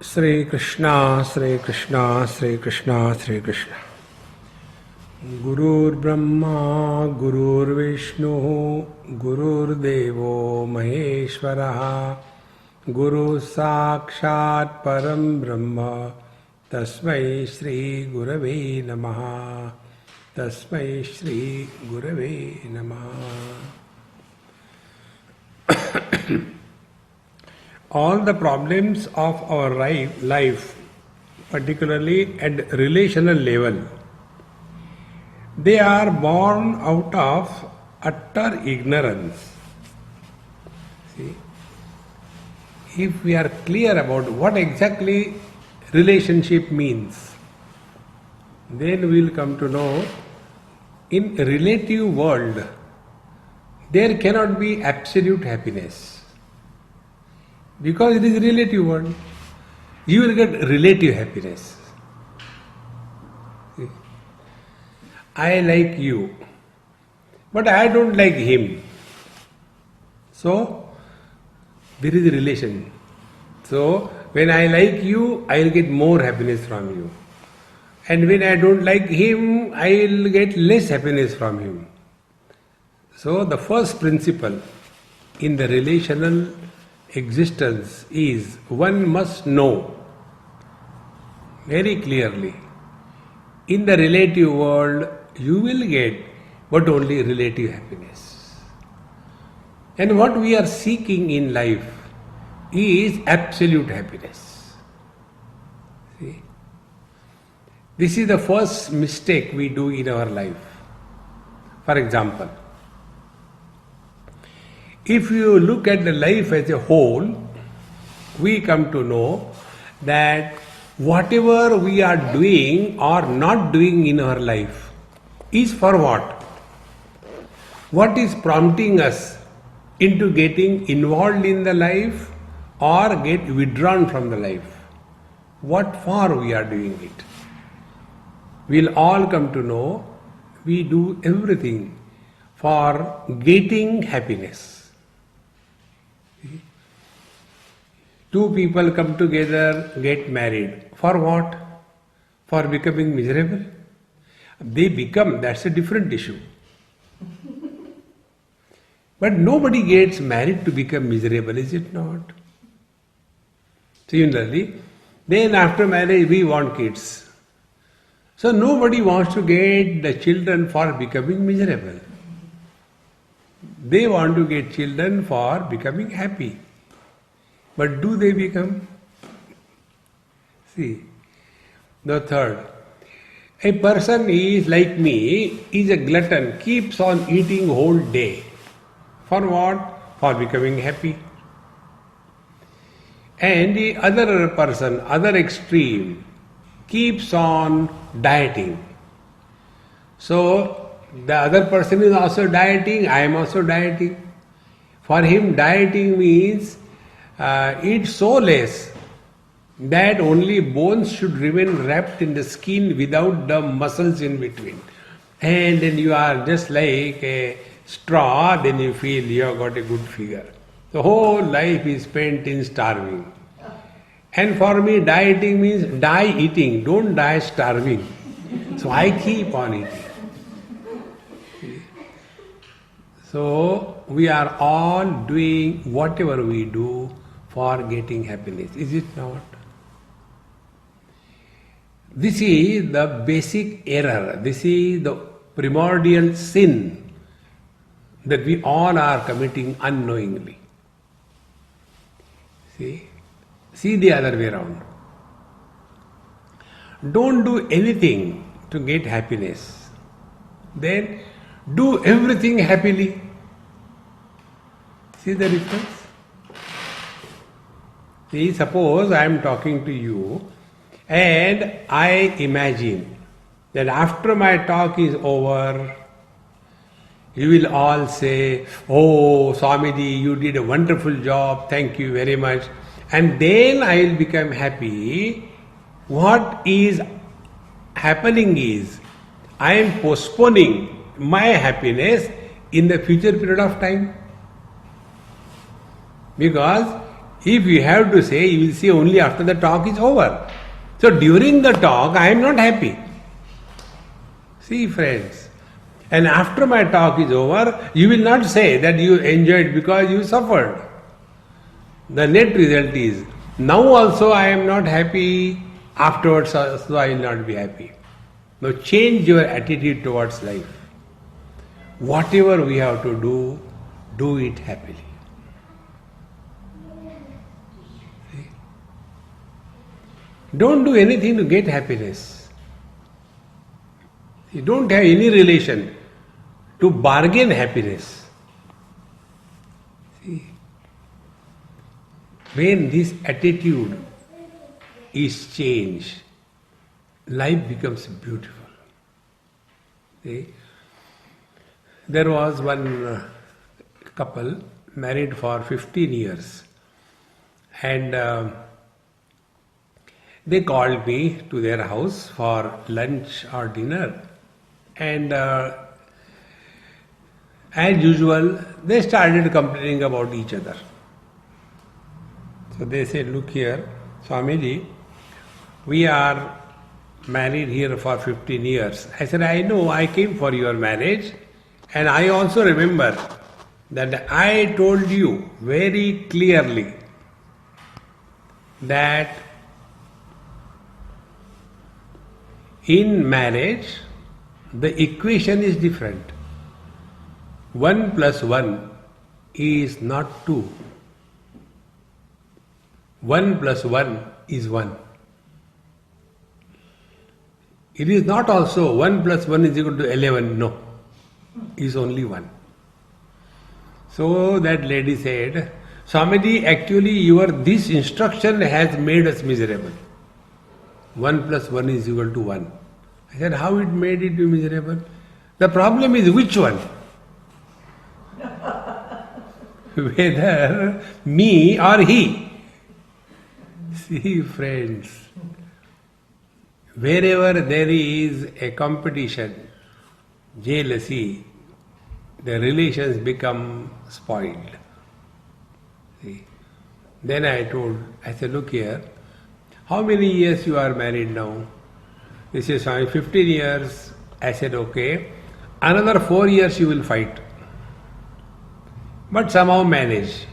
Sri Krishna, Sri Krishna, Sri Krishna, Sri Krishna. Gurur Brahma, Gurur Vishnu, Gurur Devo Maheshwaraha, Guru Sakshat Param Brahma, Tasmai Shri Gurave Namaha, Tasmai Shri Gurave Namaha. All the problems of our life, particularly at relational level, they are born out of utter ignorance. See, if we are clear about what exactly relationship means, then we will come to know in a relative world there cannot be absolute happiness. Because it is relative world, you will get relative happiness. I like you, but I don't like him. So, there is a relation. So, when I like you, I will get more happiness from you. And when I don't like him, I will get less happiness from him. So, the first principle in the relational existence is one must know very clearly, in the relative world you will get but only relative happiness. And what we are seeking in life is absolute happiness. See? This is the first mistake we do in our life. For example, if you look at the life as a whole, we come to know that whatever we are doing or not doing in our life is for what? What is prompting us into getting involved in the life or get withdrawn from the life? What for we are doing it? We'll all come to know we do everything for getting happiness. Two people come together, get married. For what? For becoming miserable? They become, that's a different issue. But nobody gets married to become miserable, is it not? Similarly, then after marriage we want kids. So nobody wants to get the children for becoming miserable. They want to get children for becoming happy. But do they become? See, the third. A person is like me, is a glutton, keeps on eating whole day. For what? For becoming happy. And the other person, other extreme, keeps on dieting. So, the other person is also dieting, I am also dieting. For him, dieting means eat so less that only bones should remain wrapped in the skin without the muscles in between. And then you are just like a straw, then you feel you have got a good figure. The whole life is spent in starving. And for me, dieting means die eating, don't die starving. So I keep on eating. So we are all doing whatever we do for getting happiness, is it not? This is the basic error, this is the primordial sin that we all are committing unknowingly. See the other way around. Don't do anything to get happiness, then do everything happily. See the difference? See, suppose I am talking to you and I imagine that after my talk is over, you will all say, "Oh, Swamiji, you did a wonderful job, thank you very much." And then I will become happy. What is happening is, I am postponing my happiness in the future period of time. Because If you have to say, you will say only after the talk is over. So during the talk, I am not happy. See, friends. And after my talk is over, you will not say that you enjoyed because you suffered. The net result is, now also I am not happy, afterwards also I will not be happy. Now change your attitude towards life. Whatever we have to do it happily. See? Don't do anything to get happiness. You don't have any relation to bargain happiness. See? When this attitude is changed, life becomes beautiful. See? There was one couple married for 15 years, and they called me to their house for lunch or dinner, and as usual they started complaining about each other. So they said, look here, Swamiji, we are married here for 15 years. I said, I know, I came for your marriage, and I also remember that I told you very clearly that in marriage the equation is different. 1 plus 1 is not 2. 1 plus 1 is 1. It is not also 1 plus 1 is equal to 11. No. It is only 1. So that lady said, Swamiji, actually this instruction has made us miserable. 1 plus 1 is equal to 1. I said, how it made it miserable? The problem is which one? Whether me or he. See, friends, wherever there is a competition, jealousy, the relations become spoiled. See? Then I said, look here, how many years you are married now? He says, 15 years. I said, okay, another 4 years you will fight. But somehow manage.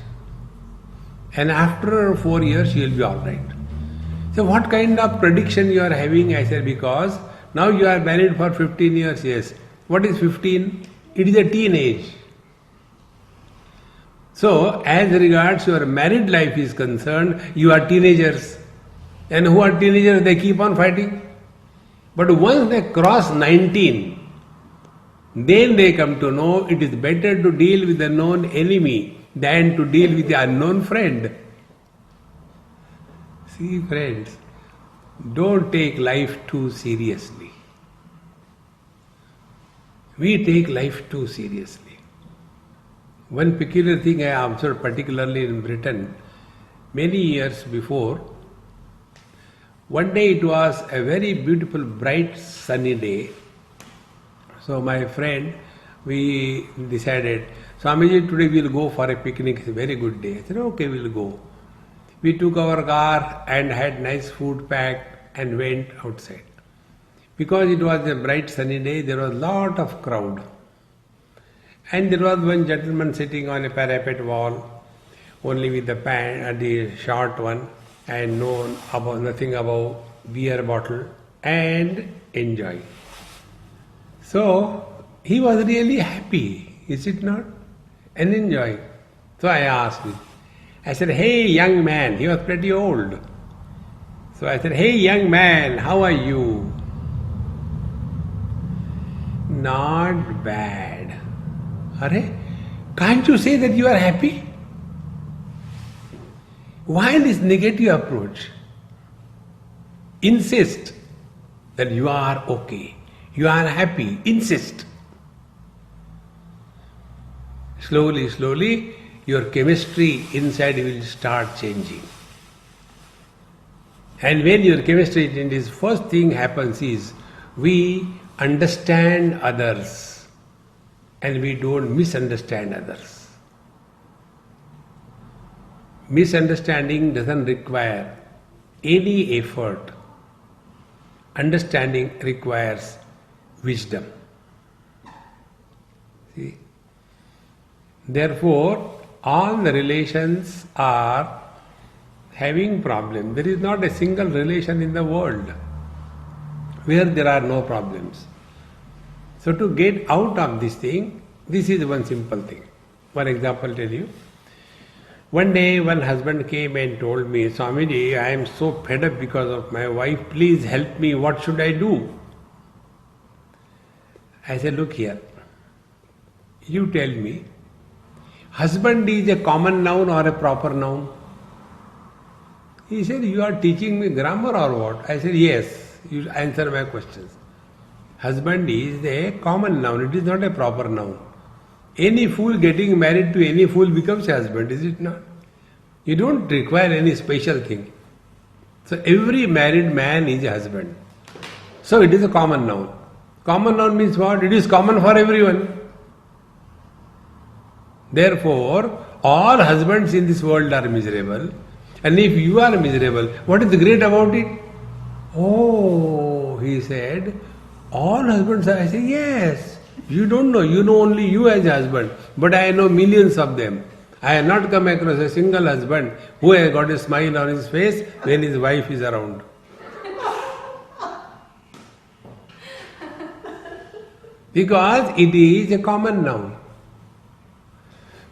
And after 4 years you will be alright. So what kind of prediction you are having? I said, because now you are married for 15 years, yes. What is 15? It is a teenage. So, as regards your married life is concerned, you are teenagers. And who are teenagers, they keep on fighting. But once they cross 19, then they come to know it is better to deal with the known enemy than to deal with the unknown friend. See, friends, don't take life too seriously. We take life too seriously. One peculiar thing I observed, particularly in Britain, many years before, one day it was a very beautiful, bright, sunny day. So my friend, we decided, Swamiji, today we will go for a picnic, it's a very good day. I said, okay, we will go. We took our car and had nice food packed and went outside. Because it was a bright sunny day, there was a lot of crowd. And there was one gentleman sitting on a parapet wall, only with the short one, and nothing above beer bottle, and enjoy. So he was really happy, is it not? And enjoying. So I asked him. I said, hey young man, he was pretty old. So I said, hey young man, how are you? Not bad. Are? Can't you say that you are happy? Why this negative approach? Insist that you are okay, you are happy, insist. Slowly, slowly, your chemistry inside will start changing. And when your chemistry changes, first thing happens is we understand others and we don't misunderstand others. misunderstanding doesn't require any effort. Understanding requires wisdom. See? Therefore, all the relations are having problem. There is not a single relation in the world where there are no problems. So to get out of this thing, this is one simple thing. One example tell you. One day one husband came and told me, Swamiji, I am so fed up because of my wife, please help me, what should I do? I said, look here, you tell me, husband is a common noun or a proper noun? He said, you are teaching me grammar or what? I said, yes, you answer my questions. Husband is a common noun, it is not a proper noun. Any fool getting married to any fool becomes a husband, is it not? You don't require any special thing. So every married man is a husband. So it is a common noun. Common noun means what? It is common for everyone. Therefore, all husbands in this world are miserable. And if you are miserable, what is great about it? Oh, he said, all husbands are. I say, yes. You don't know, you know only you as a husband, but I know millions of them. I have not come across a single husband who has got a smile on his face when his wife is around. Because it is a common noun.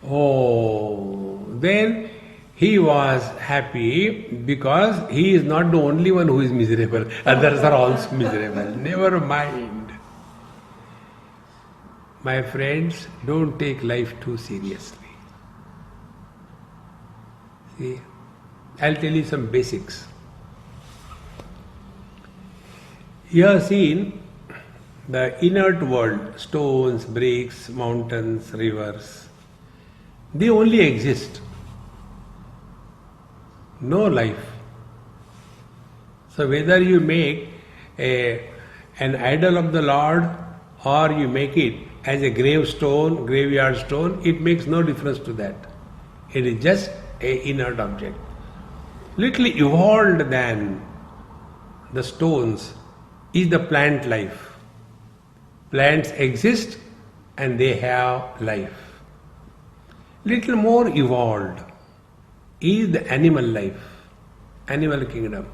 Oh, then he was happy because he is not the only one who is miserable. Others are also miserable. Never mind. My friends, don't take life too seriously. See, I'll tell you some basics. You have seen the inert world, stones, bricks, mountains, rivers. They only exist. No life. So whether you make an idol of the Lord or you make it as a gravestone, graveyard stone, it makes no difference to that. It is just an inert object. Little evolved than the stones is the plant life. Plants exist and they have life. Little more evolved is the animal life, animal kingdom.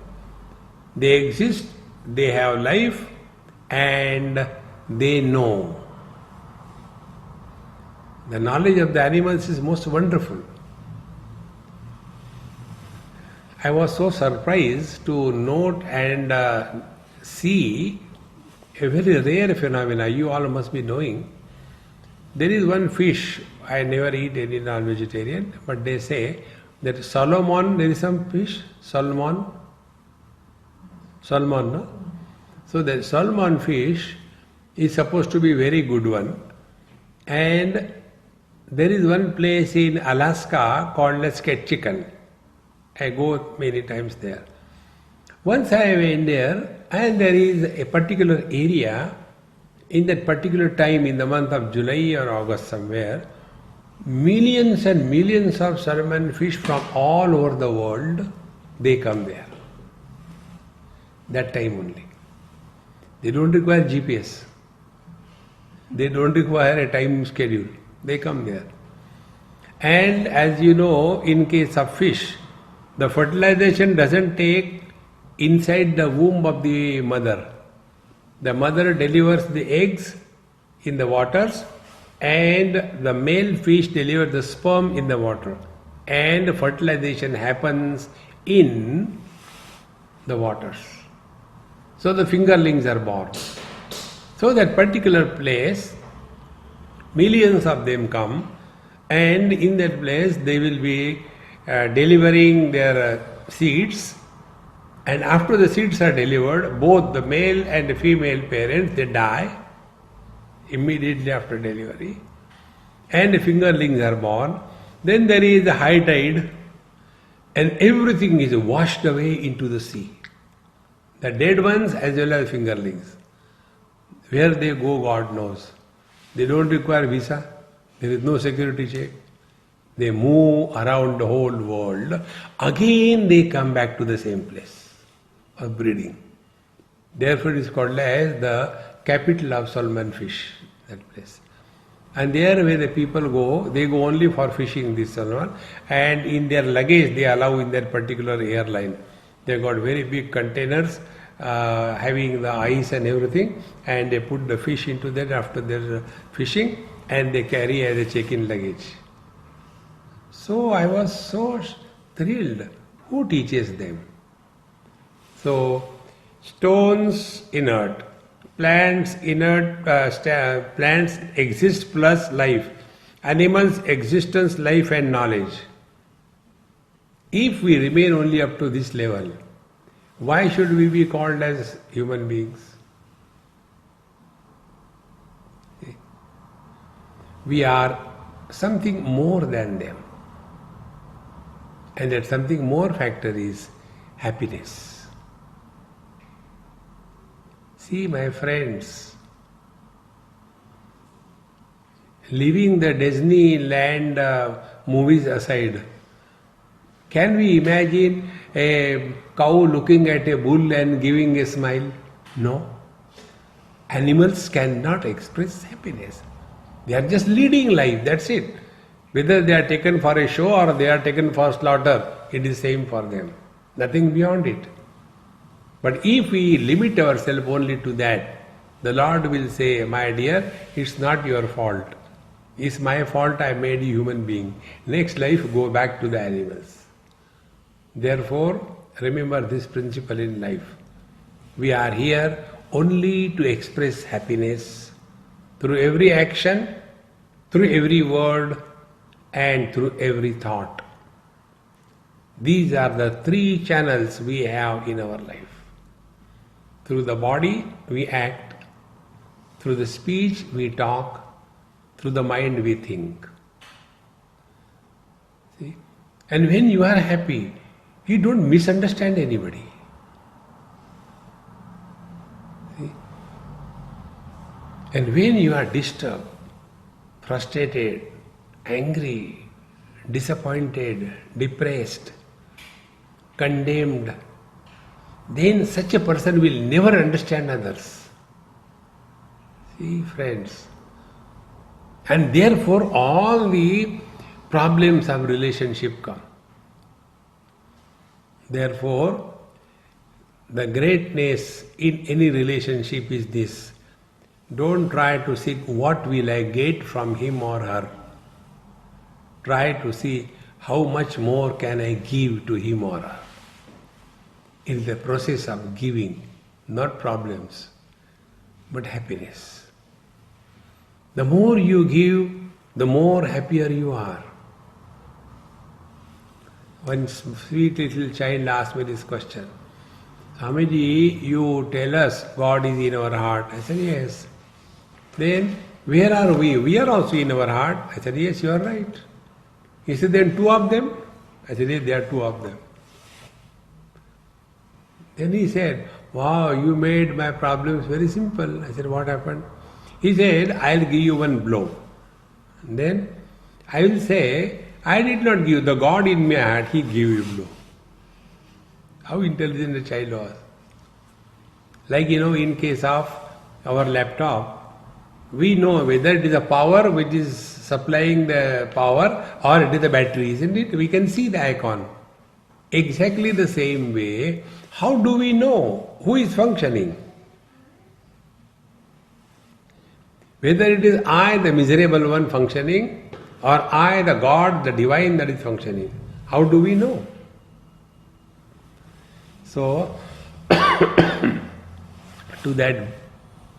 They exist, they have life, and they know. The knowledge of the animals is most wonderful. I was so surprised to note and see a very rare phenomena you all must be knowing. There is one fish, I never eat any non-vegetarian, but they say that Solomon, there is some fish, Salmon, no? So the salmon fish is supposed to be a very good one, and there is one place in Alaska called as Ketchikan. I go many times there. Once I went there, and there is a particular area, in that particular time in the month of July or August somewhere, millions and millions of salmon fish from all over the world, they come there. That time only. They don't require GPS. They don't require a time schedule. They come there. And as you know, in case of fish, the fertilization doesn't take inside the womb of the mother. The mother delivers the eggs in the waters, and the male fish delivers the sperm in the water. And fertilization happens in the waters. So the fingerlings are born. So that particular place, millions of them come, and in that place they will be delivering their seeds, and after the seeds are delivered, both the male and the female parents, they die immediately after delivery, and the fingerlings are born. Then there is a high tide, and everything is washed away into the sea. The dead ones as well as fingerlings. Where they go, God knows. They don't require visa. There is no security check. They move around the whole world. Again they come back to the same place of breeding. Therefore it is called as the capital of salmon fish, that place. And there where the people go, they go only for fishing this salmon, and in their luggage they allow in that particular airline. They got very big containers having the ice and everything, and they put the fish into that after their fishing, and they carry as a check-in luggage. So I was so thrilled. Who teaches them? So stones inert, plants inert, plants exist plus life, animals existence, life and knowledge. If we remain only up to this level, why should we be called as human beings? We are something more than them. And that something more factor is happiness. See, my friends, leaving the Disneyland movies aside, can we imagine a cow looking at a bull and giving a smile? No. Animals cannot express happiness. They are just leading life, that's it. Whether they are taken for a show or they are taken for slaughter, it is same for them. Nothing beyond it. But if we limit ourselves only to that, the Lord will say, my dear, it's not your fault. It's my fault I made you human being. Next life, go back to the animals. Therefore, remember this principle in life. We are here only to express happiness through every action, through every word, and through every thought. These are the three channels we have in our life. Through the body we act, through the speech we talk, through the mind we think. See? And when you are happy, you don't misunderstand anybody. See? And when you are disturbed, frustrated, angry, disappointed, depressed, condemned, then such a person will never understand others. See, friends. And therefore all the problems of relationship come. Therefore, the greatness in any relationship is this. Don't try to seek what will I get from him or her. Try to see how much more can I give to him or her. In the process of giving, not problems, but happiness. The more you give, the more happier you are. One sweet little child asked me this question. Swamiji, you tell us God is in our heart. I said, yes. Then, where are we? We are also in our heart. I said, yes, you are right. He said, then two of them? I said, yes, there are two of them. Then he said, wow, you made my problems very simple. I said, what happened? He said, I'll give you one blow. And then I will say, I did not give, the God in my heart, he gave you blow. How intelligent the child was. Like, in case of our laptop, we know whether it is a power which is supplying the power or it is the battery, isn't it? We can see the icon. Exactly the same way, how do we know who is functioning? Whether it is I, the miserable one, functioning, or I, the God, the divine that is functioning. How do we know? So, to that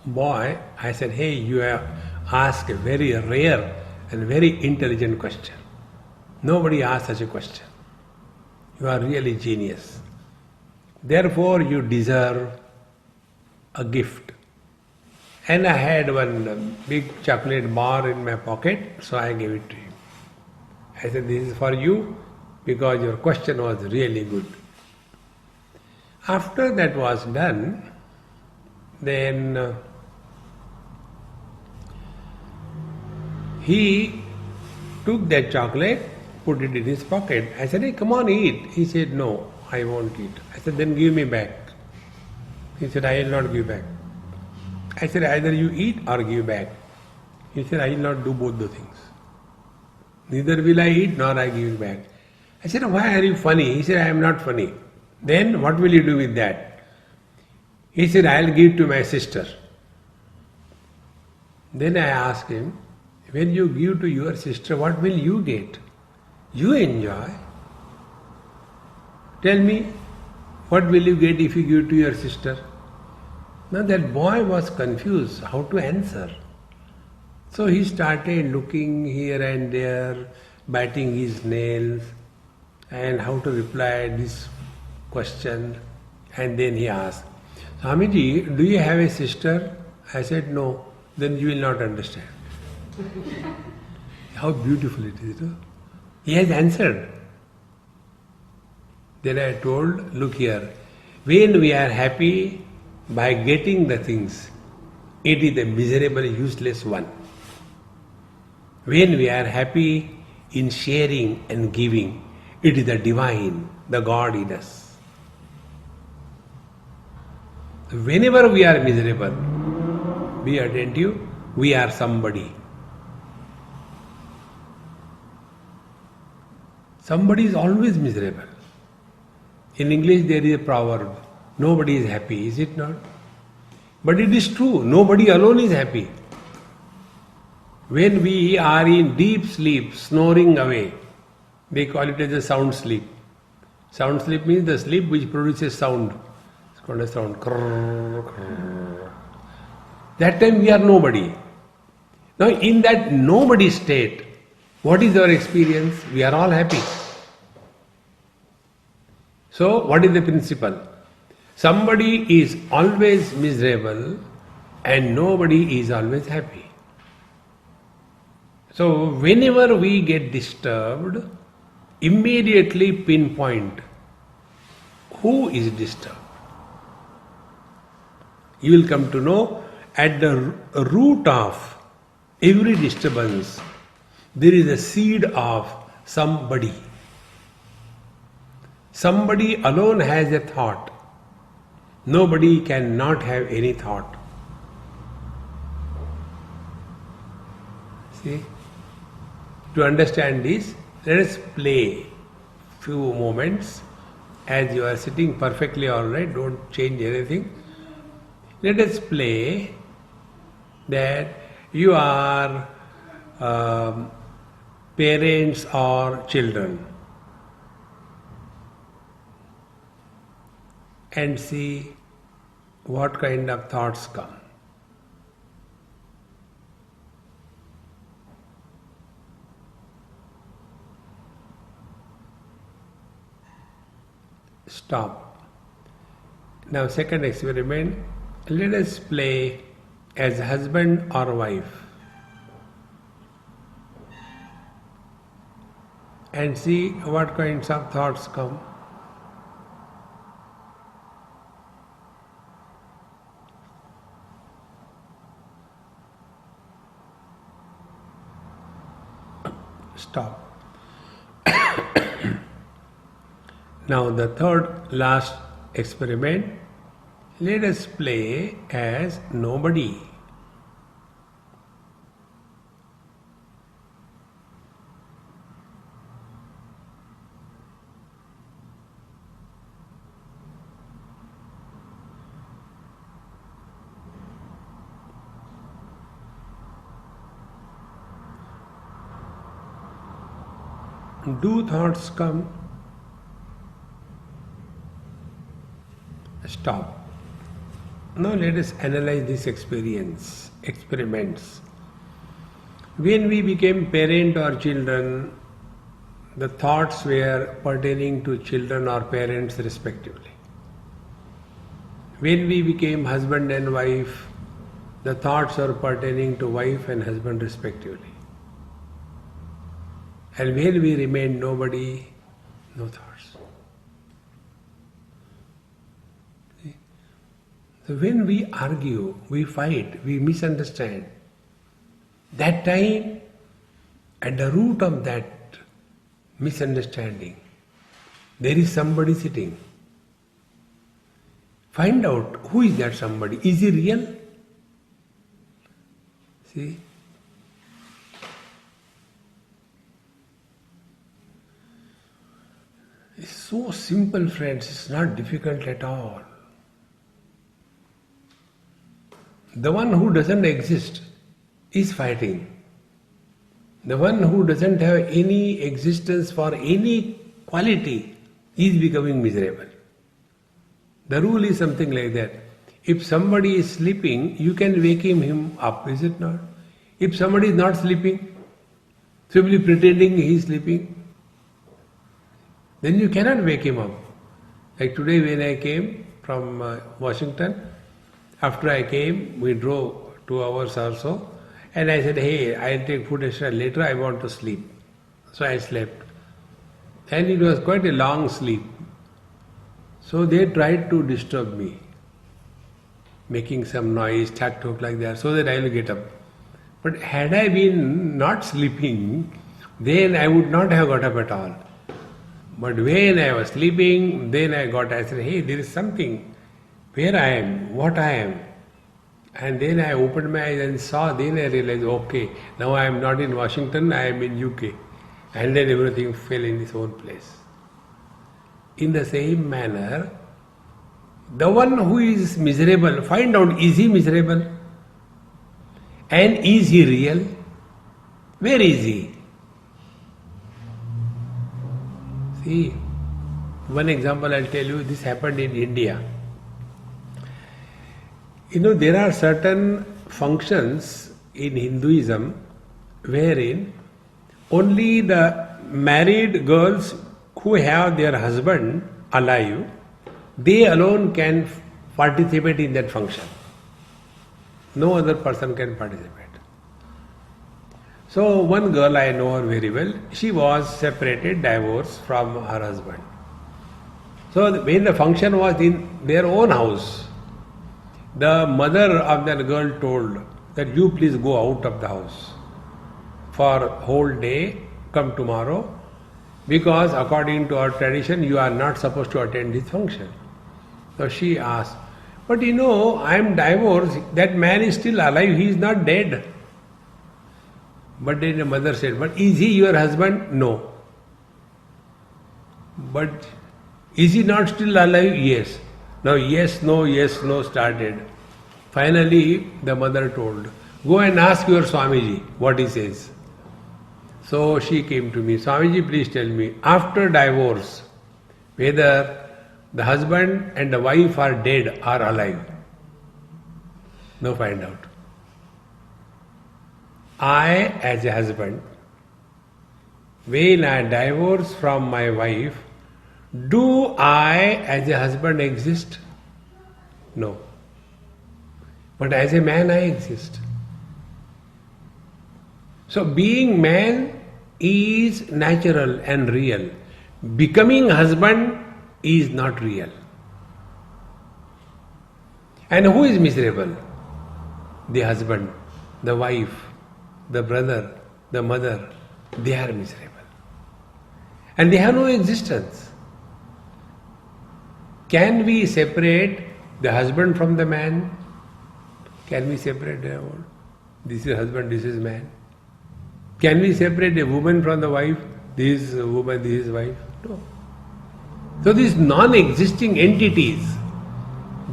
boy, I said, hey, you have asked a very rare and very intelligent question. Nobody asked such a question. You are really genius. Therefore, you deserve a gift. And I had one big chocolate bar in my pocket, so I gave it to him. I said, this is for you because your question was really good. After that was done, then he took that chocolate put it in his pocket. I said, hey, come on, eat. He said, no, I won't eat. I said, then give me back. He said, I will not give back. I said, either you eat or give back. He said, I will not do both the things. Neither will I eat nor I give back. I said, why are you funny? He said, I am not funny. Then what will you do with that? He said, I will give to my sister. Then I asked him, when you give to your sister, what will you get? You enjoy. Tell me, what will you get if you give to your sister? Now that boy was confused how to answer. So he started looking here and there, biting his nails, and how to reply this question. And then he asked, Swamiji, do you have a sister? I said, no. Then you will not understand. How beautiful it is. No? He has answered. Then I told, look here, when we are happy by getting the things, it is a miserable, useless one. When we are happy in sharing and giving, it is the divine, the God in us. Whenever we are miserable, be attentive, we are somebody. Somebody is always miserable. In English there is a proverb, nobody is happy, is it not? But it is true, nobody alone is happy. When we are in deep sleep, snoring away, they call it as a sound sleep. Sound sleep means the sleep which produces sound. It's called a sound. Krrr, krrr. That time we are nobody. Now in that nobody state, what is our experience? We are all happy. So what is the principle? Somebody is always miserable and nobody is always happy. So whenever we get disturbed, immediately pinpoint who is disturbed. You will come to know at the root of every disturbance, there is a seed of somebody. Somebody alone has a thought. Nobody cannot have any thought. See? To understand this, let us play few moments as you are sitting perfectly alright, don't change anything. Let us play that you are parents or children and see what kind of thoughts come. Stop. Now second experiment, let us play as husband or wife and see what kinds of thoughts come. Stop. Now the third last experiment, let us play as nobody. Do thoughts come? Stop. Now let us analyze this experiments. When we became parent or children, the thoughts were pertaining to children or parents respectively. When we became husband and wife, the thoughts are pertaining to wife and husband respectively. And when we remain nobody, no thoughts. See? So when we argue, we fight, we misunderstand, that time at the root of that misunderstanding. There is somebody sitting. Find out who is that somebody. Is he real? See? It's so simple, friends. It's not difficult at all. The one who doesn't exist is fighting. The one who doesn't have any existence for any quality is becoming miserable. The rule is something like that. If somebody is sleeping, you can wake him up, is it not? If somebody is not sleeping, simply pretending he is sleeping, then you cannot wake him up. Like today when I came from Washington, after I came, we drove 2 hours or so, and I said, hey, I'll take food extra later, I want to sleep. So I slept. And it was quite a long sleep. So they tried to disturb me, making some noise, talk like that, so that I will get up. But had I been not sleeping, then I would not have got up at all. But when I was sleeping, then I said, hey, there is something, where I am, what I am. And then I opened my eyes and saw, then I realized, okay, now I am not in Washington, I am in UK. And then everything fell in its own place. In the same manner, the one who is miserable, find out, is he miserable? And is he real? Where is he? See, one example I'll tell you, this happened in India. You know, there are certain functions in Hinduism wherein only the married girls who have their husband alive, they alone can participate in that function. No other person can participate. So one girl, I know her very well, she was separated, divorced from her husband. So when the function was in their own house, the mother of that girl told that you please go out of the house for whole day, come tomorrow, because according to our tradition you are not supposed to attend this function. So she asked, but you know, I am divorced, that man is still alive, he is not dead. But then the mother said, but is he your husband? No. But is he not still alive? Yes. Now yes, no started. Finally the mother told, go and ask your Swamiji what he says. So she came to me, Swamiji, please tell me, after divorce, whether the husband and the wife are dead or alive. Now find out. I, as a husband, when I divorce from my wife, do I, as a husband, exist? No. But as a man, I exist. So being man is natural and real. Becoming husband is not real. And who is miserable? The husband, the wife, the brother, the mother, they are miserable. And they have no existence. Can we separate the husband from the man? Can we separate them? This is husband, this is man. Can we separate a woman from the wife? This is woman, this is wife? No. So these non-existing entities,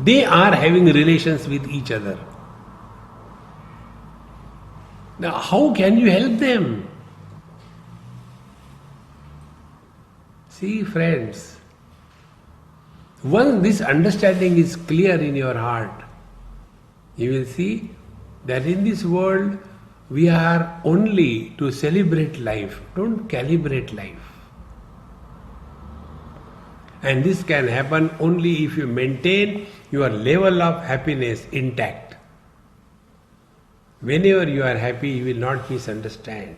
they are having relations with each other. Now, how can you help them? See, friends, once this understanding is clear in your heart, you will see that in this world we are only to celebrate life, don't calibrate life. And this can happen only if you maintain your level of happiness intact. Whenever you are happy, you will not misunderstand.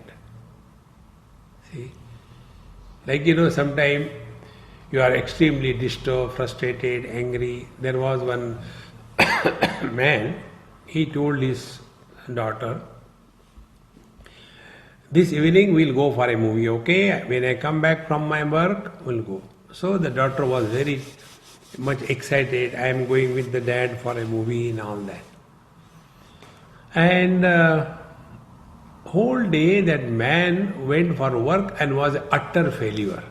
See? Like sometimes you are extremely disturbed, frustrated, angry. There was one man, he told his daughter this evening we'll go for a movie, okay? When I come back from my work, we'll go. So the daughter was very much excited. I am going with the dad for a movie and all that. And whole day that man went for work and was utter failure.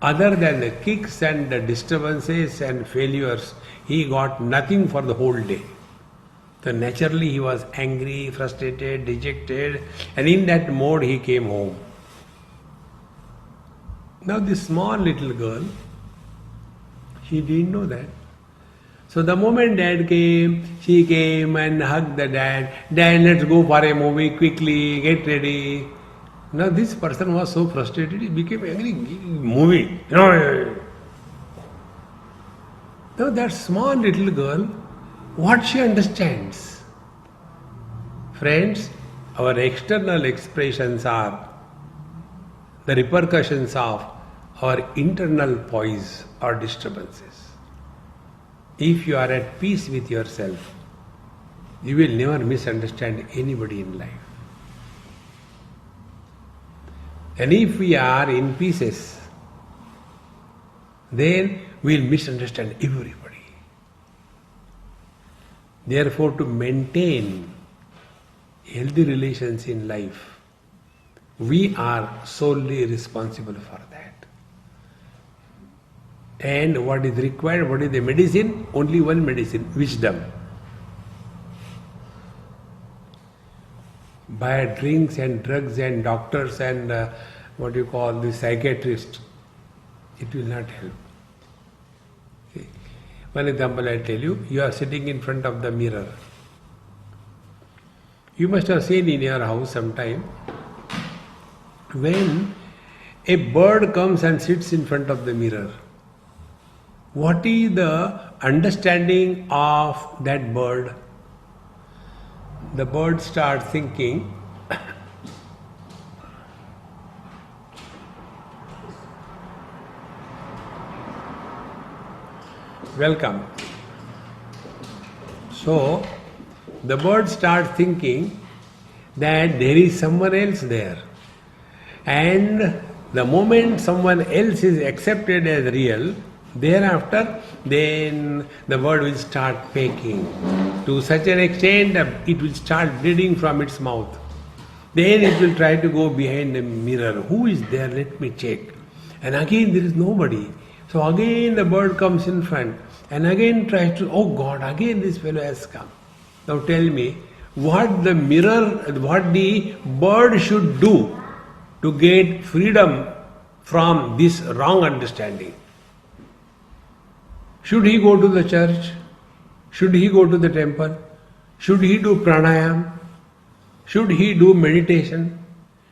Other than the kicks and the disturbances and failures, he got nothing for the whole day. So naturally he was angry, frustrated, dejected, and in that mode he came home. Now this small little girl, she didn't know that. So the moment dad came, she came and hugged the dad. Dad, let's go for a movie quickly, get ready. Now this person was so frustrated, he became angry. Movie. Now that small little girl, what she understands? Friends, our external expressions are the repercussions of our internal poise or disturbances. If you are at peace with yourself, you will never misunderstand anybody in life. And if we are in pieces, then we will misunderstand everybody. Therefore, to maintain healthy relations in life, we are solely responsible for that. And what is required, what is the medicine? Only one medicine, wisdom. By drinks and drugs and doctors and the psychiatrists, it will not help. Okay. One example I tell you, you are sitting in front of the mirror. You must have seen in your house sometime, when a bird comes and sits in front of the mirror, what is the understanding of that bird? The bird starts thinking, welcome. So, the bird starts thinking that there is someone else there. And the moment someone else is accepted as real, thereafter, then the bird will start pecking. To such an extent, it will start bleeding from its mouth. Then it will try to go behind the mirror. Who is there? Let me check. And again there is nobody. So again the bird comes in front and again tries to, oh God, again this fellow has come. Now tell me, what the bird should do to get freedom from this wrong understanding? Should he go to the church? Should he go to the temple? Should he do pranayam? Should he do meditation?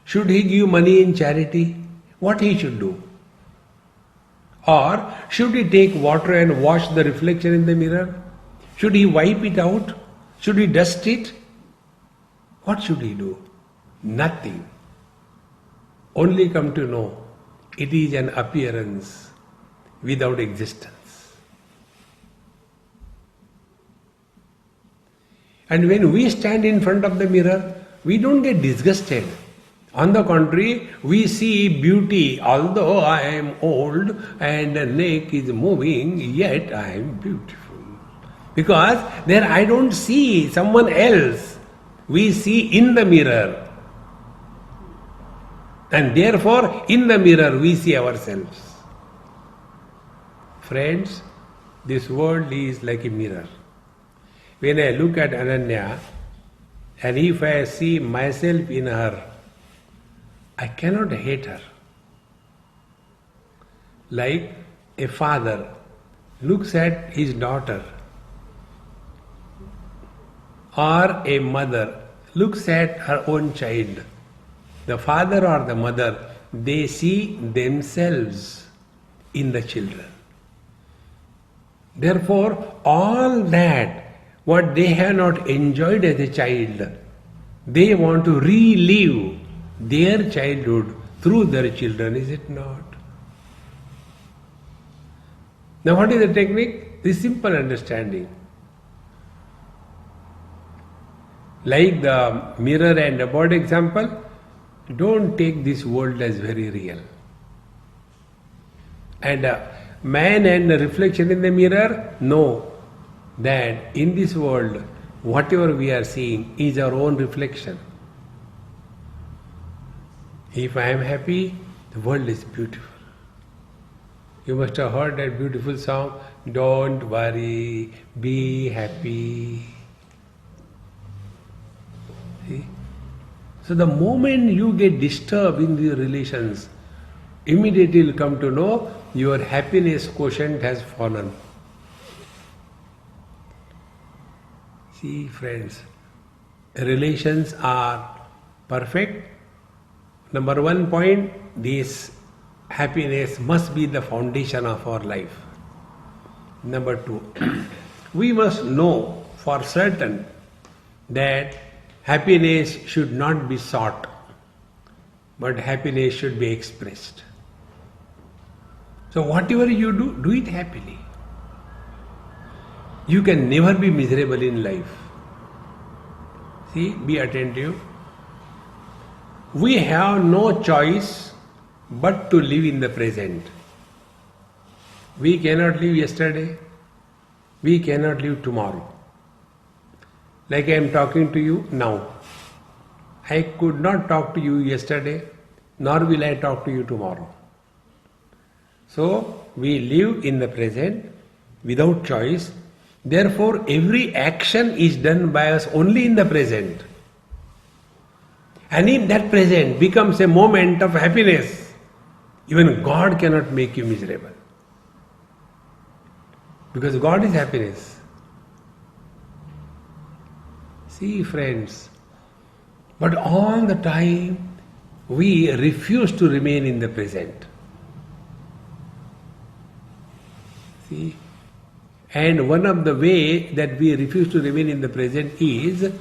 Should he give money in charity? What he should do? Or should he take water and wash the reflection in the mirror? Should he wipe it out? Should he dust it? What should he do? Nothing. Only come to know it is an appearance without existence. And when we stand in front of the mirror, we don't get disgusted. On the contrary, we see beauty. Although I am old and the neck is moving, yet I am beautiful. Because there I don't see someone else. We see in the mirror. And therefore, in the mirror we see ourselves. Friends, this world is like a mirror. When I look at Ananya, and if I see myself in her, I cannot hate her. Like a father looks at his daughter, or a mother looks at her own child. The father or the mother, they see themselves in the children. Therefore, all that what they have not enjoyed as a child, they want to relive their childhood through their children, is it not? Now what is the technique? This simple understanding. Like the mirror and the bird example, don't take this world as very real. And man and the reflection in the mirror know that in this world, whatever we are seeing is our own reflection. If I am happy, the world is beautiful. You must have heard that beautiful song, "Don't worry, be happy." See? So the moment you get disturbed in your relations, immediately you'll come to know your happiness quotient has fallen. See, friends, relations are perfect. Number one point, this happiness must be the foundation of our life. Number two, we must know for certain that happiness should not be sought, but happiness should be expressed. So whatever you do, do it happily. You can never be miserable in life. See, be attentive. We have no choice but to live in the present. We cannot live yesterday. We cannot live tomorrow. Like I am talking to you now. I could not talk to you yesterday, nor will I talk to you tomorrow. So, we live in the present without choice. Therefore, every action is done by us only in the present. And if that present becomes a moment of happiness, even God cannot make you miserable. Because God is happiness. See, friends, but all the time we refuse to remain in the present. See? And one of the way that we refuse to remain in the present is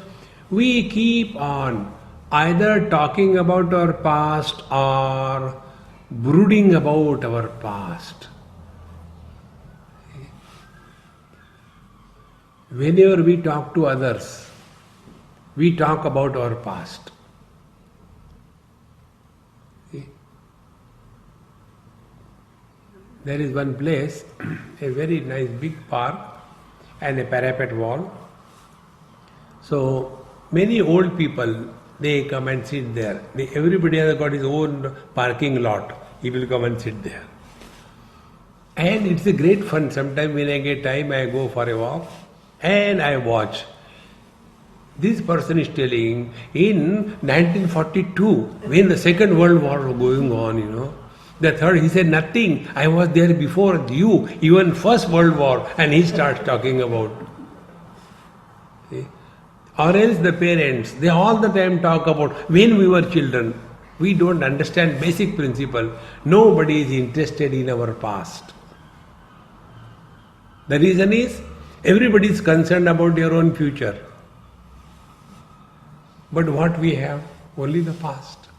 we keep on either talking about our past or brooding about our past. Whenever we talk to others, we talk about our past. See? There is one place, a very nice big park and a parapet wall. So many old people, they come and sit there. Everybody has got his own parking lot. He will come and sit there. And it's a great fun. Sometimes when I get time, I go for a walk and I watch. This person is telling, in 1942, when the Second World War was going on, the third, he said, nothing. I was there before you, even First World War, and he starts talking about. See? Or else the parents, they all the time talk about when we were children. We don't understand basic principle. Nobody is interested in our past. The reason is, everybody is concerned about their own future. But what we have? Only the past.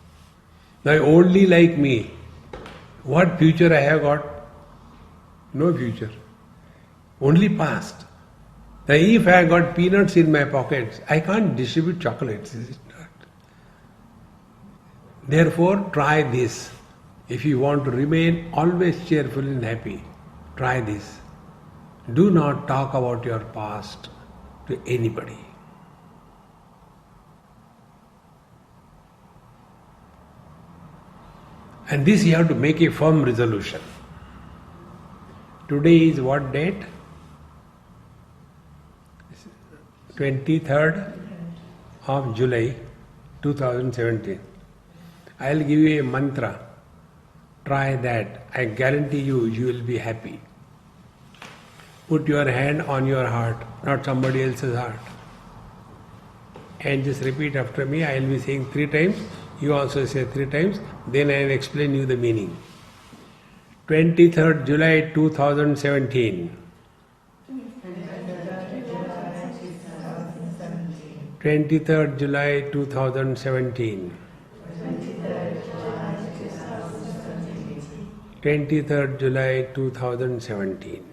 Now, only like me, what future I have got? No future. Only past. Now, if I have got peanuts in my pockets, I can't distribute chocolates, is it not? Therefore, try this. If you want to remain always cheerful and happy, try this. Do not talk about your past to anybody. And this you have to make a firm resolution. Today is what date? 23rd of July 2017. I will give you a mantra. Try that. I guarantee you, you will be happy. Put your hand on your heart, not somebody else's heart. And just repeat after me. I will be saying 3 times. You also say 3 times. Then I will explain you the meaning. 23rd July 2017. 23rd July 2017. 23rd July 2017.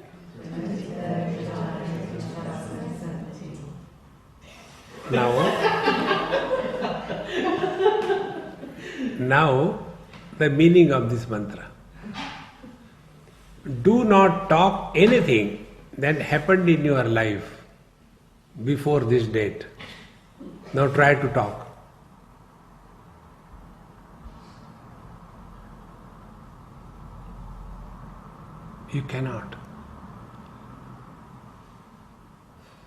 Now, Now, the meaning of this mantra. Do not talk anything that happened in your life before this date. Now try to talk. You cannot.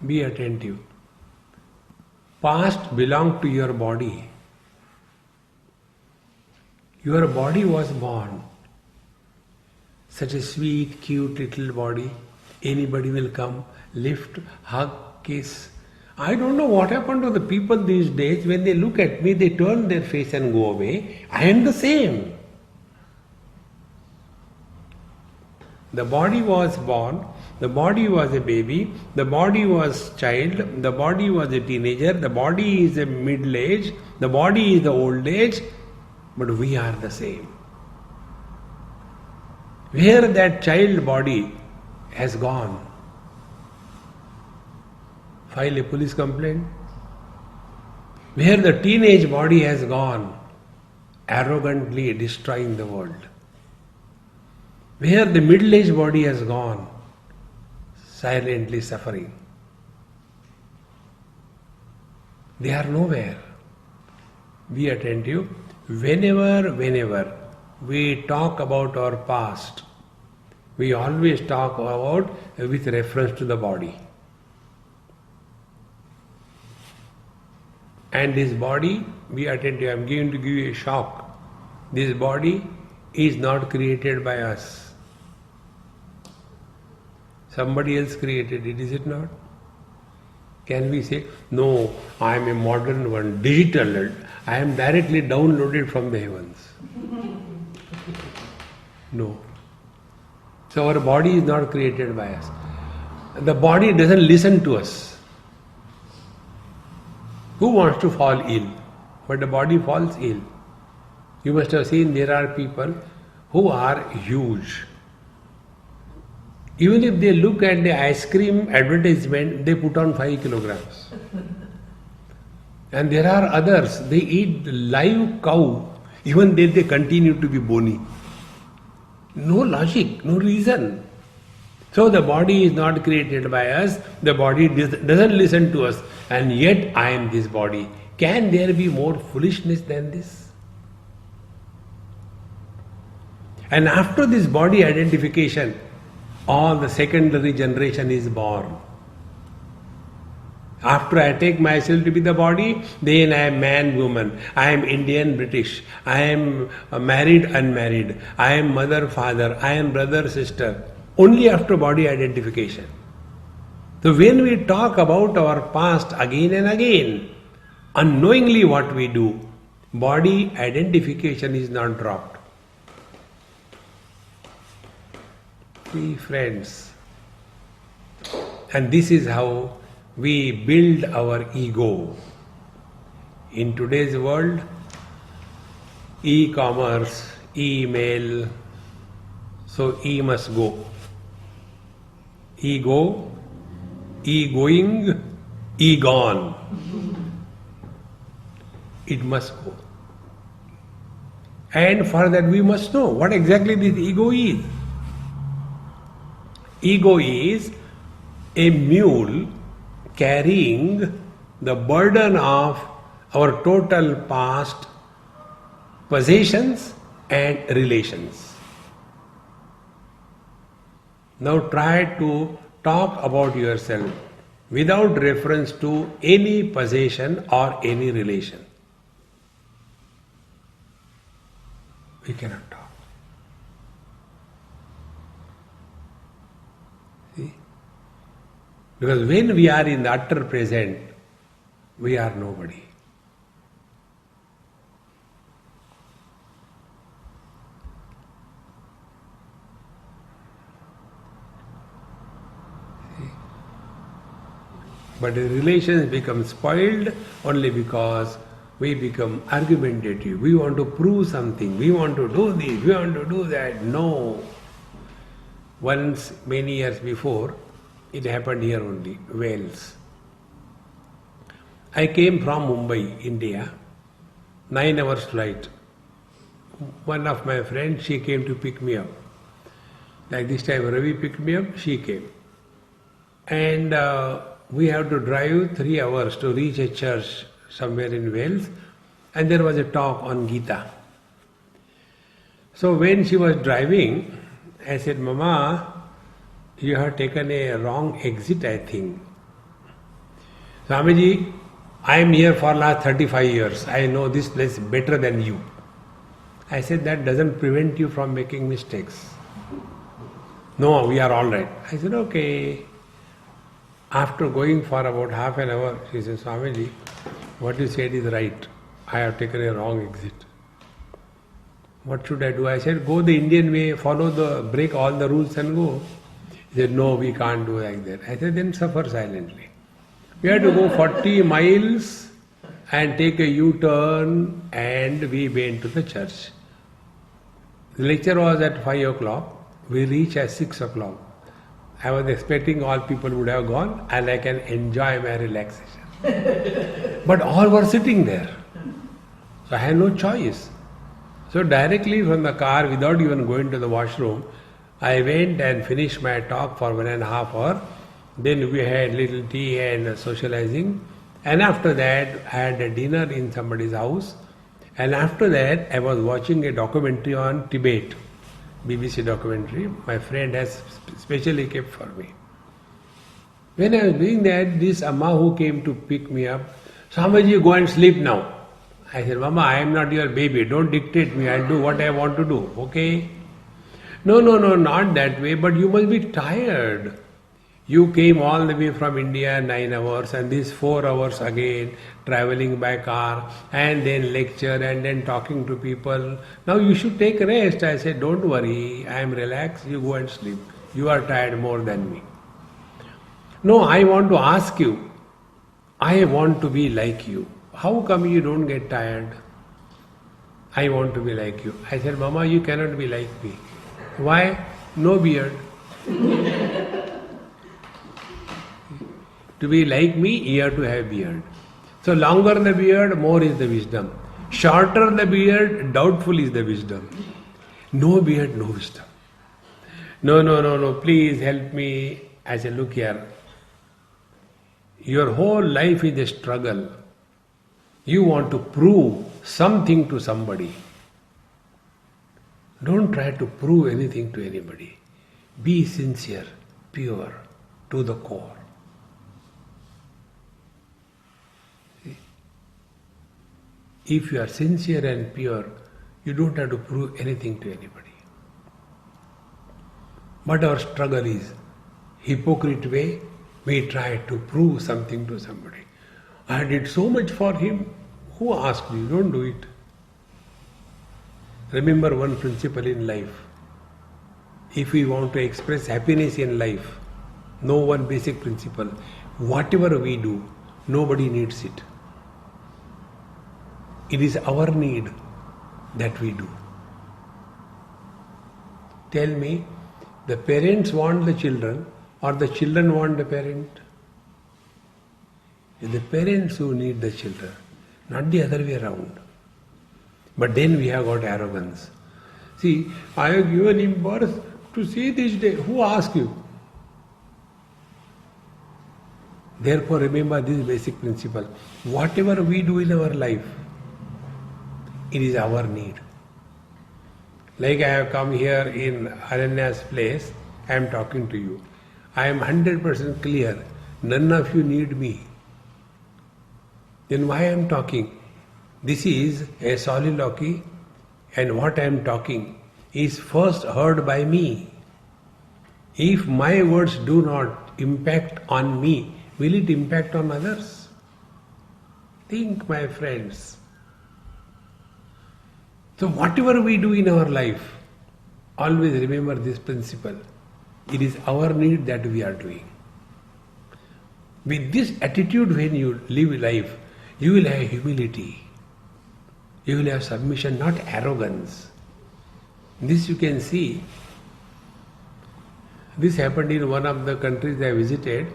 Be attentive. Past belonged to your body. Your body was born. Such a sweet, cute little body. Anybody will come, lift, hug, kiss. I don't know what happened to the people these days. When they look at me, they turn their face and go away. I am the same. The body was born, the body was a baby, the body was child, the body was a teenager, the body is a middle age, the body is the old age, but we are the same. Where that child body has gone, file a police complaint. Where the teenage body has gone, arrogantly destroying the world. Where the middle-aged body has gone, silently suffering. They are nowhere. Be attentive. Whenever we talk about our past, we always talk about with reference to the body. And this body, be attentive, I am going to give you a shock. This body is not created by us. Somebody else created it, is it not? Can we say, no, I am a modern one, digital, I am directly downloaded from the heavens? No. So our body is not created by us. The body doesn't listen to us. Who wants to fall ill? But the body falls ill. You must have seen there are people who are huge. Even if they look at the ice cream advertisement, they put on 5 kilograms. And there are others, they eat live cow, even then they continue to be bony. No logic, no reason. So the body is not created by us, the body doesn't listen to us, and yet I am this body. Can there be more foolishness than this? And after this body identification, all the secondary generation is born. After I take myself to be the body, then I am man, woman, I am Indian, British, I am married, unmarried, I am mother, father, I am brother, sister. Only after body identification. So when we talk about our past again and again, unknowingly what we do, body identification is not dropped. We friends. And this is how we build our ego. In today's world, e-commerce, email, so E must go. Ego, e-going, e-gone. It must go. And for that we must know what exactly this ego is. Ego is a mule carrying the burden of our total past possessions and relations. Now try to talk about yourself without reference to any possession or any relation. We cannot talk. See? Because when we are in the utter present, we are nobody. But the relations become spoiled only because we become argumentative. We want to prove something. We want to do this. We want to do that. No. Once, many years before, it happened here only, Wales. I came from Mumbai, India, 9 hours flight. one of my friends, she came to pick me up. Like this time Ravi picked me up, she came. And we have to drive 3 hours to reach a church somewhere in Wales, and there was a talk on Gita. So when she was driving, I said, Mama, you have taken a wrong exit, I think. Swamiji, I am here for last 35 years. I know this place better than you. I said, that doesn't prevent you from making mistakes. No, we are all right. I said, okay. After going for about half an hour, she said, Swamiji, what you said is right. I have taken a wrong exit. What should I do? I said, go the Indian way, break all the rules and go. He said, no, we can't do like that. I said, then suffer silently. We had to go 40 miles and take a U-turn, and we went to the church. The lecture was at 5 o'clock. We reached at 6 o'clock. I was expecting all people would have gone and I can enjoy my relaxation. But all were sitting there. So I had no choice. So directly from the car, without even going to the washroom, I went and finished my talk for 1.5 hours. Then we had little tea and socializing. And after that, I had a dinner in somebody's house. And after that, I was watching a documentary on Tibet, BBC documentary. My friend has specially kept for me. When I was doing that, this Amma who came to pick me up, Swamiji, go and sleep now. I said, Mama, I am not your baby. Don't dictate me. I'll do what I want to do. Okay? No, not that way. But you must be tired. You came all the way from India 9 hours and these 4 hours again traveling by car and then lecture and then talking to people. Now you should take rest. I said, don't worry, I am relaxed, you go and sleep. You are tired more than me. No, I want to ask you, I want to be like you. How come you don't get tired? I want to be like you. I said, Mama, you cannot be like me. Why? No beard. To be like me, you have to have beard. So longer the beard, more is the wisdom. Shorter the beard, doubtful is the wisdom. No beard, no wisdom. No, please help me. I said, look here. Your whole life is a struggle. You want to prove something to somebody. Don't try to prove anything to anybody. Be sincere, pure, to the core. If you are sincere and pure, you don't have to prove anything to anybody. But our struggle is hypocrite way. We try to prove something to somebody. I did so much for him. Who asked you? Don't do it. Remember one principle in life. If we want to express happiness in life, know one basic principle. Whatever we do, nobody needs it. It is our need that we do. Tell me, the parents want the children or the children want the parent? It's the parents who need the children, not the other way around. But then we have got arrogance. See, I have given him birth to see this day. Who asked you? Therefore, remember this basic principle. Whatever we do in our life, it is our need. Like I have come here in Ananya's place, I am talking to you. I am 100% clear, none of you need me. Then why I am talking? This is a soliloquy, and what I am talking is first heard by me. If my words do not impact on me, will it impact on others? Think, my friends. So whatever we do in our life, always remember this principle. It is our need that we are doing. With this attitude when you live life, you will have humility. You will have submission, not arrogance. This you can see. This happened in one of the countries I visited.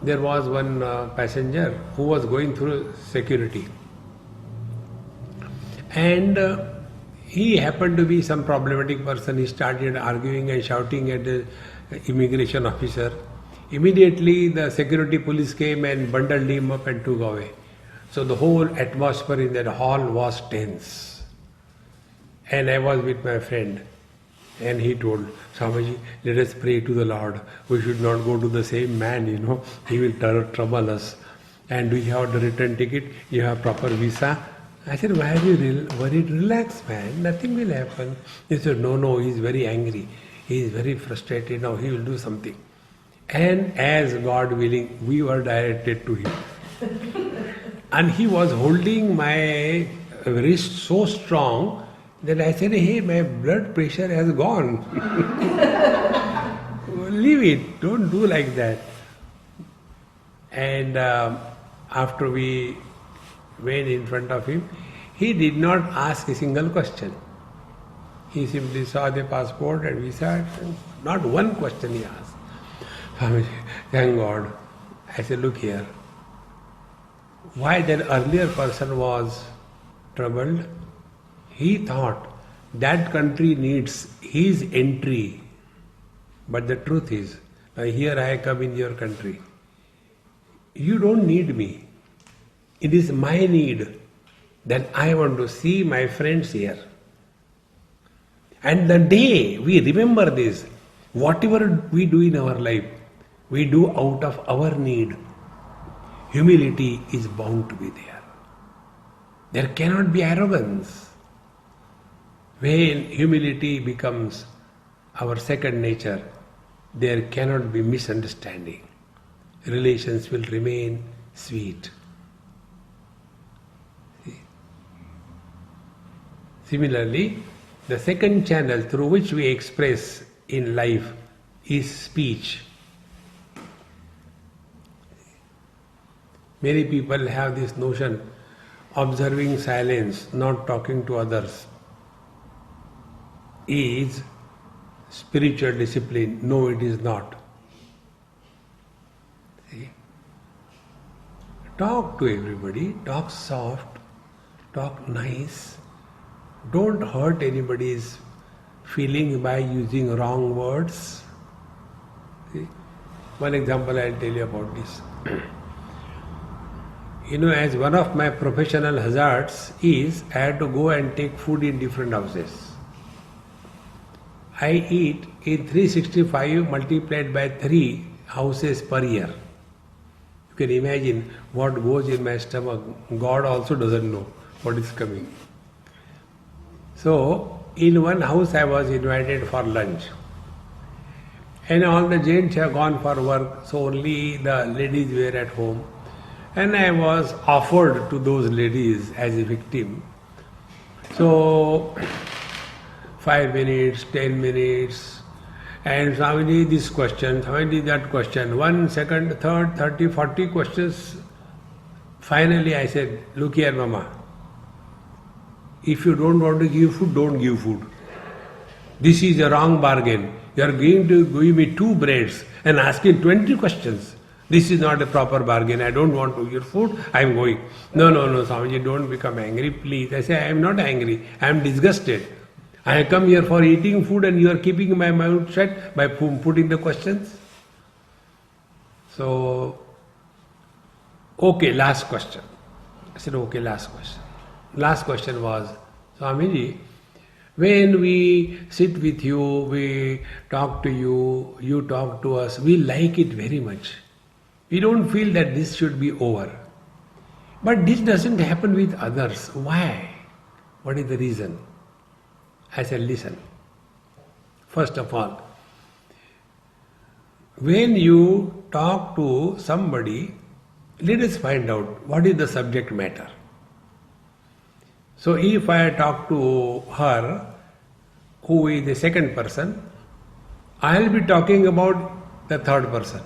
There was one passenger who was going through security. And he happened to be some problematic person. He started arguing and shouting at the immigration officer. Immediately the security police came and bundled him up and took away. So the whole atmosphere in that hall was tense. And I was with my friend. And he told, Swamiji, let us pray to the Lord. We should not go to the same man, he will trouble us. And do you have the return ticket? You have proper visa? I said, why are you worried? Relax, man, nothing will happen. He said, no, he is very angry. He is very frustrated now, he will do something. And as God willing, we were directed to him. And he was holding my wrist so strong that I said, hey, my blood pressure has gone. Leave it, don't do like that. And after we went in front of him, he did not ask a single question. He simply saw the passport and visa, not one question he asked. Thank God. I said, look here. Why that earlier person was troubled? He thought that country needs his entry. But the truth is, here I come in your country. You don't need me. It is my need that I want to see my friends here. And the day we remember this, whatever we do in our life, we do out of our need. Humility is bound to be there. There cannot be arrogance. When humility becomes our second nature, there cannot be misunderstanding. Relations will remain sweet. Similarly, the second channel through which we express in life is speech. Many people have this notion, observing silence, not talking to others, is spiritual discipline. No, it is not. See? Talk to everybody, talk soft, talk nice. Don't hurt anybody's feeling by using wrong words. See? One example I'll tell you about this. As one of my professional hazards is I had to go and take food in different houses. I eat in 365 multiplied by 3 houses per year. You can imagine what goes in my stomach. God also doesn't know what is coming. So, in one house I was invited for lunch. And all the gents have gone for work, so only the ladies were at home. And I was offered to those ladies as a victim. So, 5 minutes, 10 minutes, and Swamiji this question, Swamiji that question, 1 second, third, 30, 40 questions. Finally I said, look here Mama, if you don't want to give food, don't give food. This is a wrong bargain. You are going to give me 2 breads and asking 20 questions. This is not a proper bargain. I don't want to eat food. I am going. No, Swamiji, don't become angry, please. I say, I am not angry. I am disgusted. I come here for eating food and you are keeping my mouth shut by putting the questions. So, okay, last question. I said, okay, last question. Last question was, Swamiji, when we sit with you, we talk to you, you talk to us, we like it very much. We don't feel that this should be over. But this doesn't happen with others. Why? What is the reason? I said, listen. First of all, when you talk to somebody, let us find out what is the subject matter. So if I talk to her, who is the second person, I will be talking about the third person.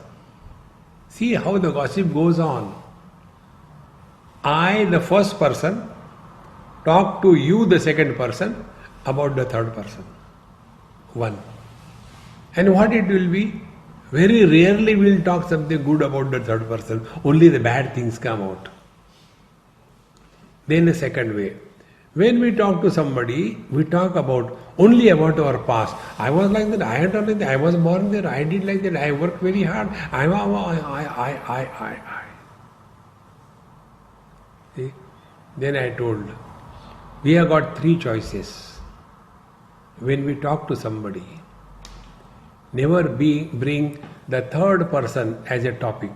See how the gossip goes on. I, the first person, talk to you, the second person, about the third person. 1. And what it will be? Very rarely we will talk something good about the third person. Only the bad things come out. Then the second way. When we talk to somebody, we talk only about our past. I was like that, I had done like that, I was born there, I did like that, I worked very hard, I. See? Then I told, we have got three choices. When we talk to somebody, never bring the third person as a topic.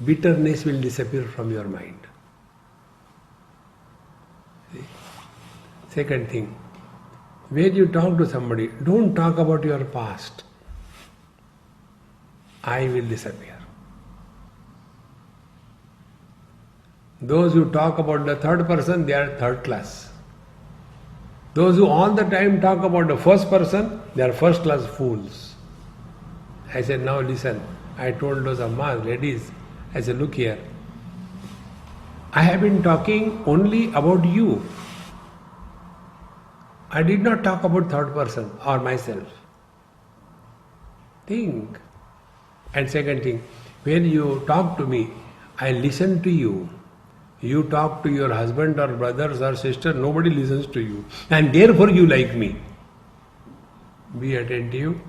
Bitterness will disappear from your mind. See? Second thing, when you talk to somebody, don't talk about your past. I will disappear. Those who talk about the third person, they are third class. Those who all the time talk about the first person, they are first class fools. I said, now listen, I told those ammas, ladies, I said, look here, I have been talking only about you. I did not talk about third person or myself. Think. And second thing, when you talk to me, I listen to you. You talk to your husband or brothers or sister, nobody listens to you. And therefore you like me. Be attentive.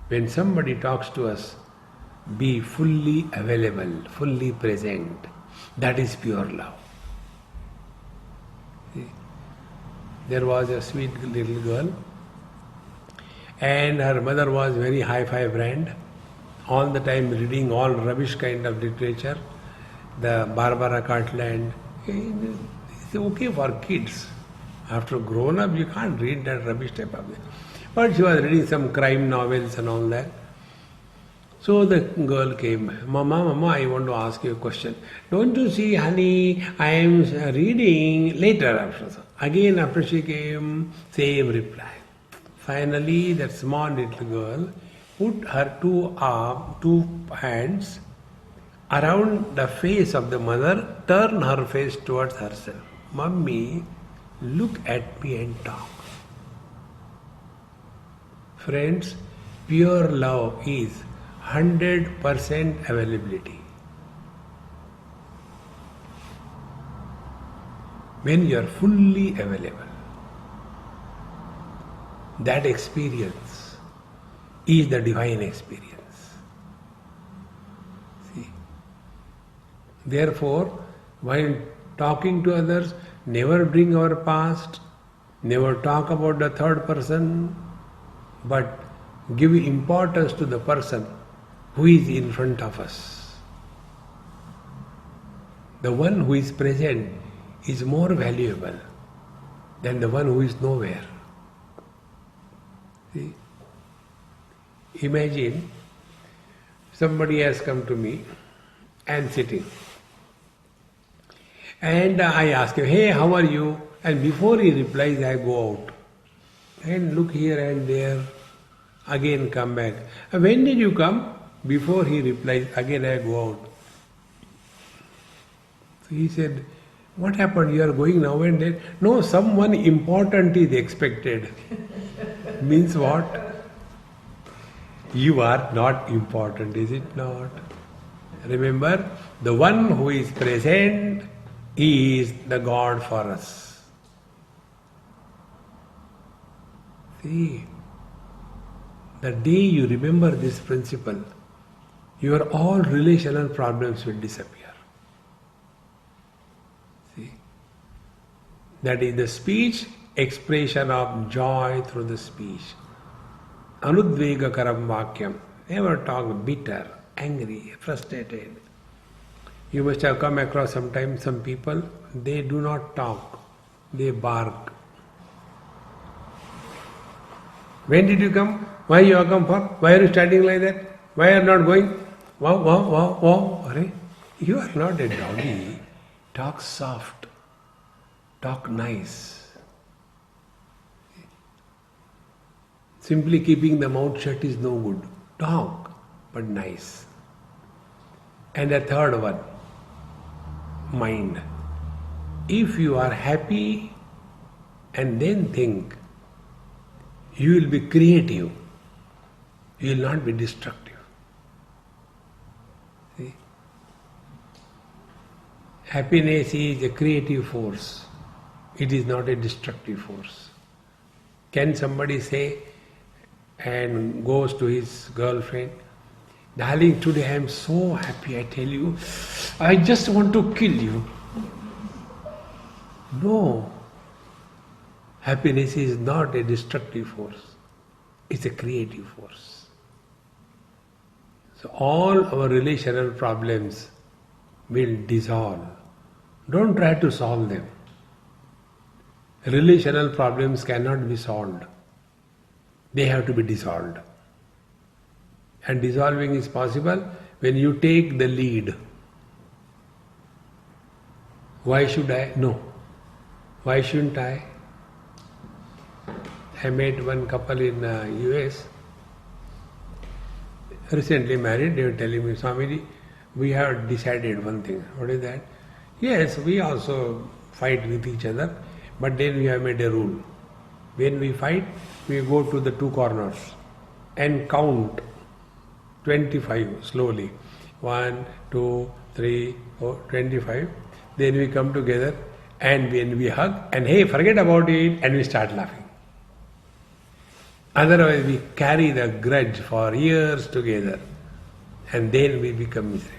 When somebody talks to us, be fully available, fully present. That is pure love. See? There was a sweet little girl, and her mother was very hi-fi brand, all the time reading all rubbish kind of literature. The Barbara Cartland, it's okay for kids. After grown up, you can't read that rubbish type of thing. But she was reading some crime novels and all that. So the girl came, Mama, I want to ask you a question. Don't you see, honey, I am reading later after. Again, after she came, same reply. Finally, that small little girl put her two hands around the face of the mother, turn her face towards herself. Mummy, look at me and talk. Friends, pure love is 100% availability. When you are fully available, that experience is the divine experience. See? Therefore, while talking to others, never bring our past, never talk about the third person, but give importance to the person who is in front of us. The one who is present is more valuable than the one who is nowhere. See? Imagine somebody has come to me and sitting. And I ask him, hey, how are you? And before he replies, I go out and look here and there, again come back. And when did you come? Before he replies, again I go out. So he said, what happened? You are going now and then? No, someone important is expected. Means what? You are not important, is it not? Remember, the one who is present is the God for us. See, the day you remember this principle, your all relational problems will disappear. See, that is the speech, expression of joy through the speech. Anudvega karam vakyam. Never talk bitter, angry, frustrated. You must have come across sometimes some people, they do not talk, they bark. When did you come? Why you have come for? Why are you standing like that? Why are you not going? Wow, wow, wow, wow. Arre, you are not a doggy. Talk soft. Talk nice. Simply keeping the mouth shut is no good. Talk, but nice. And a third one, mind. If you are happy and then think, you will be creative. You will not be destructive. See? Happiness is a creative force. It is not a destructive force. Can somebody say and goes to his girlfriend, darling, today I am so happy, I tell you, I just want to kill you. No. Happiness is not a destructive force. It's a creative force. So all our relational problems will dissolve. Don't try to solve them. Relational problems cannot be solved. They have to be dissolved. And dissolving is possible when you take the lead. Why should I? No. Why shouldn't I? I met one couple in US, recently married. They were telling me, Swamiji, we have decided one thing. What is that? Yes, we also fight with each other, but then we have made a rule. When we fight, we go to the two corners and count 25 slowly. 1, 2, 3, 4, 25. Then we come together and when we hug and hey, forget about it, and we start laughing. Otherwise we carry the grudge for years together and then we become miserable.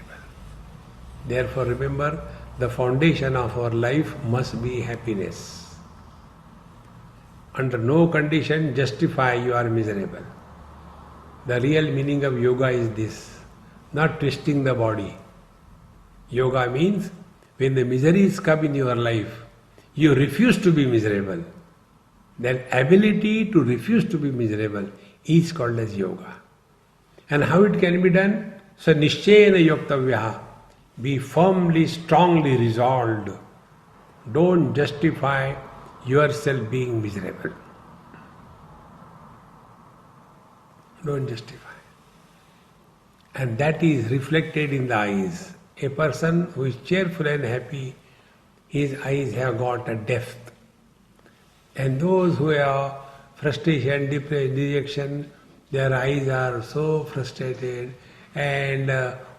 Therefore remember, the foundation of our life must be happiness. Under no condition justify you are miserable. The real meaning of yoga is this, not twisting the body. Yoga means when the miseries come in your life, you refuse to be miserable. That ability to refuse to be miserable is called as yoga. And how it can be done? So nishchena yoktavyaha. Be firmly, strongly resolved. Don't justify yourself being miserable. Don't justify. And that is reflected in the eyes. A person who is cheerful and happy, his eyes have got a depth. And those who have frustration, depression, dejection, their eyes are so frustrated and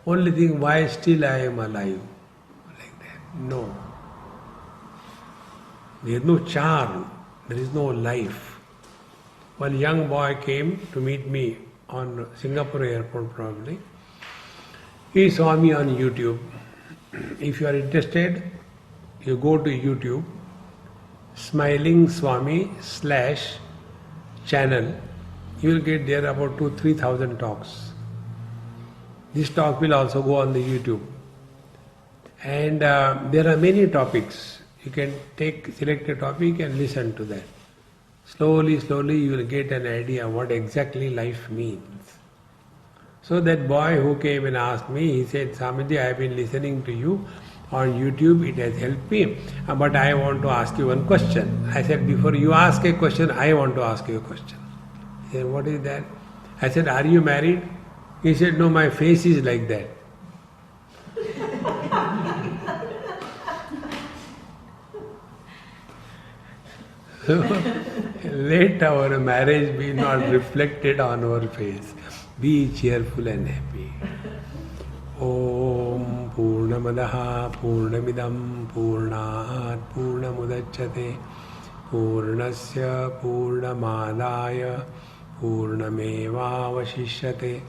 only think, why still I am alive? Like that. No. There is no charm, there is no life. One young boy came to meet me on Singapore airport probably. He saw me on YouTube. If you are interested, you go to YouTube, Smiling Swami /channel. You will get there about 2,000-3,000 talks. This talk will also go on the YouTube. And there are many topics. You can select a topic and listen to that. Slowly, slowly you will get an idea what exactly life means. So that boy who came and asked me, he said, Swamiji, I have been listening to you on YouTube, it has helped me, but I want to ask you one question. I said, before you ask a question, I want to ask you a question. He said, what is that? I said, are you married? He said, no, my face is like that. So, let our marriage be not reflected on our face. Be cheerful and happy. Om Purnamadaha Purnamidam Purnat Purnamudachyate Purnasya Purnamadaya Purnamevavashishyate.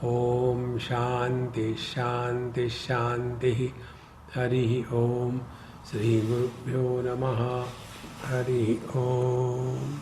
Om Shanti Shanti Shanti. Hari Om. Sri Gurubhyo Namaha. Hari Om.